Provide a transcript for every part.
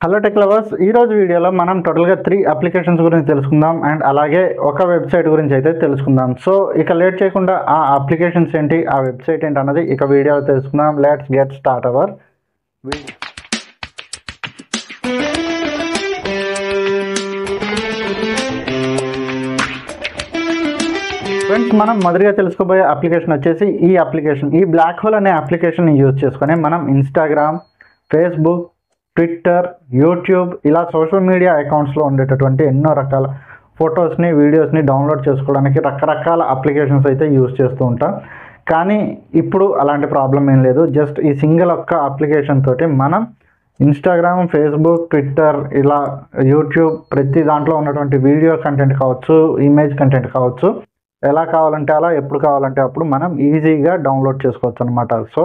Hello tech lovers, ఈరోజు వీడియోలో మనం టోటల్గా 3 అప్లికేషన్స్ గురించి తెలుసుకుందాం అండ్ అలాగే ఒక వెబ్సైట్ గురించి అయితే తెలుసుకుందాం. సో ఇక లేట్ చేయకుండా ఆ అప్లికేషన్స్ ఏంటి, ఆ వెబ్సైట్ ఏంటి అన్నది ఇక వీడియోలో తెలుసుకుందాం. Let's get start our video. Friends, మనం మొదటిగా తెలుసుకోబోయే అప్లికేషన్ వచ్చేసి ఈ బ్లాక్ హోల్ అనే అప్లికేషన్ యూజ్ చేసుకొని మనం ఇన్స్టాగ్రామ్, ఫేస్బుక్, ట్విట్టర్, యూట్యూబ్ ఇలా సోషల్ మీడియా అకౌంట్స్లో ఉండేటటువంటి ఎన్నో రకాల ఫొటోస్ని, వీడియోస్ని డౌన్లోడ్ చేసుకోవడానికి రకరకాల అప్లికేషన్స్ అయితే యూజ్ చేస్తూ ఉంటాం. కానీ ఇప్పుడు అలాంటి ప్రాబ్లం ఏం లేదు. జస్ట్ ఈ సింగిల్ ఒక్క అప్లికేషన్ తోటి మనం ఇన్స్టాగ్రామ్, ఫేస్బుక్, ట్విట్టర్ ఇలా యూట్యూబ్ ప్రతి దాంట్లో ఉన్నటువంటి వీడియో కంటెంట్ కావచ్చు, ఇమేజ్ కంటెంట్ కావచ్చు, ఎలా కావాలంటే అలా, ఎప్పుడు కావాలంటే అప్పుడు మనం ఈజీగా డౌన్లోడ్ చేసుకోవచ్చు అనమాట. సో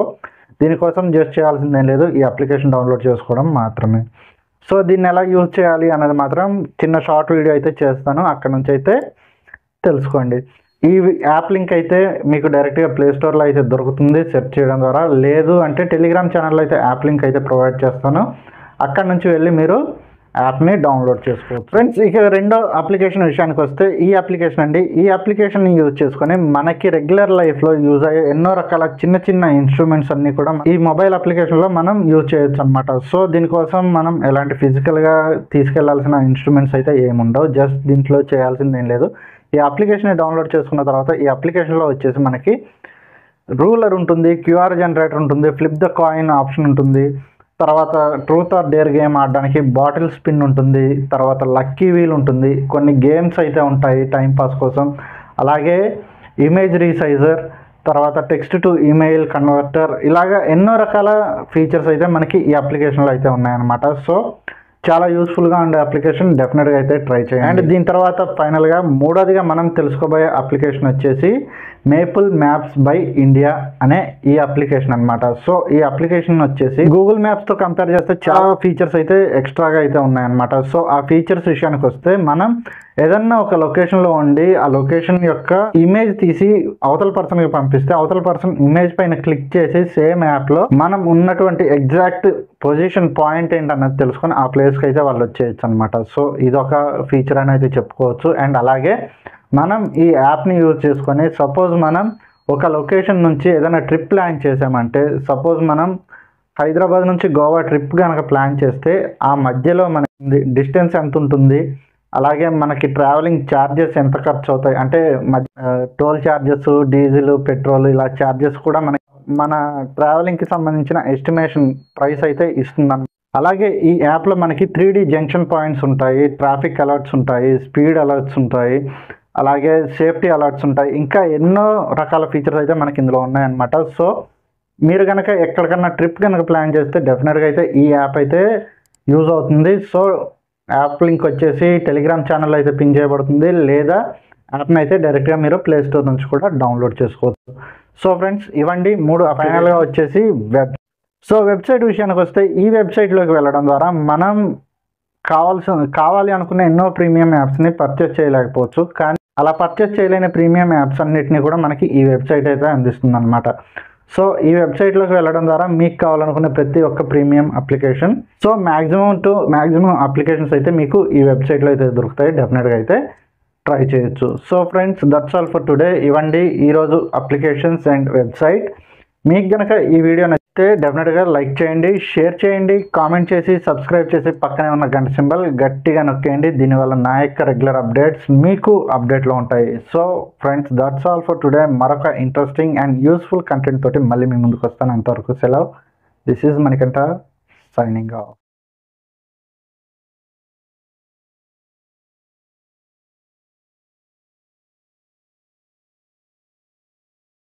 దీనికోసం జస్ట్ చేయాల్సిందేం లేదు, ఈ అప్లికేషన్ డౌన్లోడ్ చేసుకోవడం మాత్రమే. సో దీన్ని ఎలా యూజ్ చేయాలి అన్నది మాత్రం చిన్న షార్ట్ వీడియో అయితే చేస్తాను, అక్కడ నుంచి అయితే తెలుసుకోండి. ఈ యాప్ లింక్ అయితే మీకు డైరెక్ట్గా ప్లే స్టోర్లో అయితే దొరుకుతుంది సెర్చ్ చేయడం ద్వారా. లేదు అంటే టెలిగ్రామ్ ఛానల్లో అయితే యాప్ లింక్ అయితే ప్రొవైడ్ చేస్తాను, అక్కడ నుంచి వెళ్ళి మీరు యాప్ని డౌన్లోడ్ చేసుకోవచ్చు. ఫ్రెండ్స్, ఇక రెండో అప్లికేషన్ విషయానికి వస్తే ఈ అప్లికేషన్ని యూజ్ చేసుకొని మనకి రెగ్యులర్ లైఫ్లో యూజ్ అయ్యే ఎన్నో రకాల చిన్న చిన్న ఇన్స్ట్రుమెంట్స్ అన్నీ కూడా ఈ మొబైల్ అప్లికేషన్లో మనం యూజ్ చేయొచ్చు అనమాట. సో దీనికోసం మనం ఎలాంటి ఫిజికల్గా తీసుకెళ్లాల్సిన ఇన్స్ట్రుమెంట్స్ అయితే ఏముండవు. జస్ట్ దీంట్లో చేయాల్సింది ఏం లేదు. ఈ అప్లికేషన్ డౌన్లోడ్ చేసుకున్న తర్వాత ఈ అప్లికేషన్లో వచ్చేసి మనకి రూలర్ ఉంటుంది, క్యూఆర్ జనరేటర్ ఉంటుంది, ఫ్లిప్ ద కాయిన్ ఆప్షన్ ఉంటుంది, తర్వాత ట్రూత్ ఆర్ డేర్ గేమ్ ఆడడానికి బాటిల్ స్పిన్ ఉంటుంది, తర్వాత లక్కీ వీల్ ఉంటుంది, కొన్ని గేమ్స్ అయితే ఉంటాయి టైంపాస్ కోసం, అలాగే ఇమేజ్ రీసైజర్, తర్వాత టెక్స్ట్ టు ఈమెయిల్ కన్వర్టర్, ఇలాగా ఎన్నో రకాల ఫీచర్స్ అయితే మనకి ఈ అప్లికేషన్లో అయితే ఉన్నాయన్నమాట. సో చాలా యూస్ఫుల్గా ఉండే అప్లికేషన్, డెఫినెట్గా అయితే ట్రై చేయండి. అండ్ దీని తర్వాత ఫైనల్గా మూడోదిగా మనం తెలుసుకోబోయే అప్లికేషన్ వచ్చేసి మేపుల్ మ్యాప్స్ బై ఇండియా అనే ఈ అప్లికేషన్ అనమాట. సో ఈ అప్లికేషన్ వచ్చేసి గూగుల్ మ్యాప్స్తో కంపేర్ చేస్తే చాలా ఫీచర్స్ అయితే ఎక్స్ట్రాగా అయితే ఉన్నాయన్నమాట. సో ఆ ఫీచర్స్ విషయానికి వస్తే మనం ఏదన్నా ఒక లొకేషన్లో ఉండి ఆ లొకేషన్ యొక్క ఇమేజ్ తీసి అవతల పర్సన్కి పంపిస్తే అవతల పర్సన్ ఇమేజ్ పైన క్లిక్ చేసి సేమ్ యాప్లో మనం ఉన్నటువంటి ఎగ్జాక్ట్ పొజిషన్ పాయింట్ ఏంటన్నది తెలుసుకొని ఆ ప్లేస్కి అయితే వాళ్ళు వచ్చేయచ్చు అనమాట. సో ఇదొక ఫీచర్ అని అయితే చెప్పుకోవచ్చు. అండ్ అలాగే మనం ఈ యాప్ని యూజ్ చేసుకొని సపోజ్ మనం ఒక లొకేషన్ నుంచి ఏదైనా ట్రిప్ ప్లాన్ చేసామంటే, సపోజ్ మనం హైదరాబాద్ నుంచి గోవా ట్రిప్ కనుక ప్లాన్ చేస్తే ఆ మధ్యలో మనకి డిస్టెన్స్ ఎంత ఉంటుంది, అలాగే మనకి ట్రావెలింగ్ ఛార్జెస్ ఎంత ఖర్చు అవుతాయి, అంటే టోల్ ఛార్జెస్, డీజిల్, పెట్రోల్ ఇలా ఛార్జెస్ కూడా మన ట్రావెలింగ్కి సంబంధించిన ఎస్టిమేషన్ ప్రైస్ అయితే ఇస్తుందన్నమాట. అలాగే ఈ యాప్లో మనకి 3D జంక్షన్ పాయింట్స్ ఉంటాయి, ట్రాఫిక్ అలర్ట్స్ ఉంటాయి, స్పీడ్ అలర్ట్స్ ఉంటాయి, అలాగే సేఫ్టీ అలర్ట్స్ ఉంటాయి, ఇంకా ఎన్నో రకాల ఫీచర్స్ అయితే మనకి ఇందులో ఉన్నాయన్నమాట. సో మీరు కనుక ఎక్కడికన్నా ట్రిప్ కనుక ప్లాన్ చేస్తే డెఫినెట్గా అయితే ఈ యాప్ అయితే యూజ్ అవుతుంది. సో యాప్ లింక్ వచ్చేసి టెలిగ్రామ్ ఛానల్ అయితే పిన్ చేయబడుతుంది, లేదా యాప్ని అయితే డైరెక్ట్గా మీరు ప్లే స్టోర్ నుంచి కూడా డౌన్లోడ్ చేసుకోవచ్చు. సో ఫ్రెండ్స్, ఇవ్వండి 3 ఫైనల్గా వచ్చేసి వెబ్సైట్ విషయానికి వస్తే ఈ వెబ్సైట్లోకి వెళ్ళడం ద్వారా మనం కావాలి అనుకున్న ఎన్నో ప్రీమియం యాప్స్ని పర్చేస్ చేయలేకపోవచ్చు. కానీ అలా పర్చేస్ చేయలేని ప్రీమియం యాప్స్ అన్నిటిని కూడా మనకి ఈ వెబ్సైట్ అయితే అందిస్తుంది అనమాట. సో ఈ వెబ్సైట్లోకి వెళ్ళడం ద్వారా మీకు కావాలనుకునే ప్రతి ఒక్క premium application, so maximum applications అయితే మీకు ఈ వెబ్సైట్లో అయితే దొరుకుతాయి. డెఫినెట్గా అయితే ట్రై చేయొచ్చు. So friends, that's all for today. ఇవ్వండి ఈరోజు అప్లికేషన్స్ అండ్ వెబ్సైట్. మీకు కనుక ఈ వీడియో నచ్చితే డెఫినెట్గా లైక్ చేయండి, షేర్ చేయండి, కామెంట్ చేసి సబ్స్క్రైబ్ చేసి పక్కనే ఉన్న గంట సింబల్ గట్టిగా నొక్కేయండి. దీనివల్ల నా యొక్క రెగ్యులర్ అప్డేట్స్ మీకు అప్డేట్లో ఉంటాయి. So friends, that's all for today. మరొక ఇంట్రెస్టింగ్ అండ్ యూస్ఫుల్ కంటెంట్ తోటి మళ్ళీ మీ ముందుకు వస్తాను. అంతవరకు సెలవు. This is Manikanta signing off.